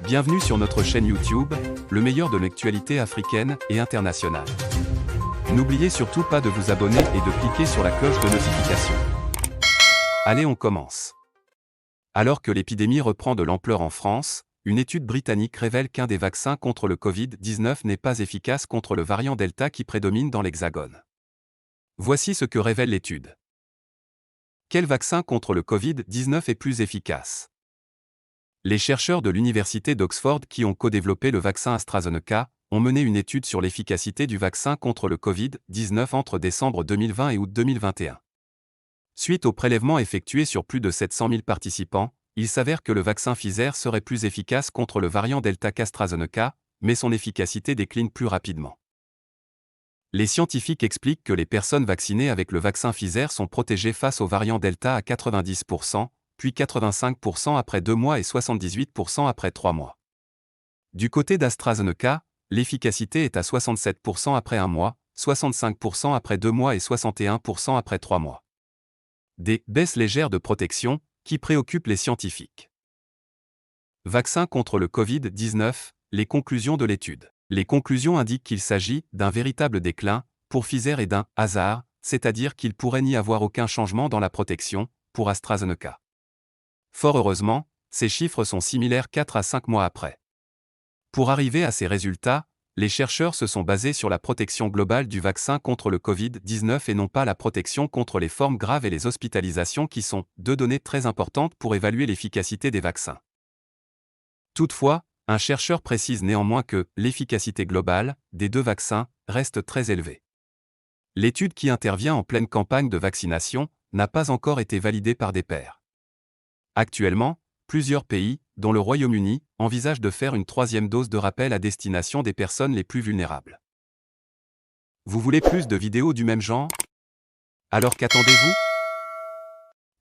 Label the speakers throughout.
Speaker 1: Bienvenue sur notre chaîne YouTube, le meilleur de l'actualité africaine et internationale. N'oubliez surtout pas de vous abonner et de cliquer sur la cloche de notification. Allez, on commence. Alors que l'épidémie reprend de l'ampleur en France, une étude britannique révèle qu'un des vaccins contre le Covid-19 n'est pas efficace contre le variant Delta qui prédomine dans l'Hexagone. Voici ce que révèle l'étude. Quel vaccin contre le Covid-19 est plus efficace? Les chercheurs de l'Université d'Oxford qui ont co-développé le vaccin AstraZeneca ont mené une étude sur l'efficacité du vaccin contre le Covid-19 entre décembre 2020 et août 2021. Suite au prélèvement effectué sur plus de 700 000 participants, il s'avère que le vaccin Pfizer serait plus efficace contre le variant Delta qu'AstraZeneca, mais son efficacité décline plus rapidement. Les scientifiques expliquent que les personnes vaccinées avec le vaccin Pfizer sont protégées face au variant Delta à 90%, puis 85% après 2 mois et 78% après 3 mois. Du côté d'AstraZeneca, l'efficacité est à 67% après 1 mois, 65% après 2 mois et 61% après 3 mois. Des baisses légères de protection qui préoccupent les scientifiques. Vaccin contre le Covid-19, les conclusions de l'étude. Les conclusions indiquent qu'il s'agit d'un véritable déclin pour Pfizer et d'un hasard, c'est-à-dire qu'il pourrait n'y avoir aucun changement dans la protection pour AstraZeneca. Fort heureusement, ces chiffres sont similaires 4 à 5 mois après. Pour arriver à ces résultats, les chercheurs se sont basés sur la protection globale du vaccin contre le Covid-19 et non pas la protection contre les formes graves et les hospitalisations qui sont deux données très importantes pour évaluer l'efficacité des vaccins. Toutefois, un chercheur précise néanmoins que l'efficacité globale des deux vaccins reste très élevée. L'étude qui intervient en pleine campagne de vaccination n'a pas encore été validée par des pairs. Actuellement, plusieurs pays, dont le Royaume-Uni, envisagent de faire une 3e dose de rappel à destination des personnes les plus vulnérables. Vous voulez plus de vidéos du même genre? Alors qu'attendez-vous?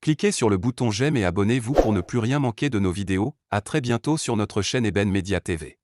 Speaker 1: Cliquez sur le bouton j'aime et abonnez-vous pour ne plus rien manquer de nos vidéos. À très bientôt sur notre chaîne Eben Media TV.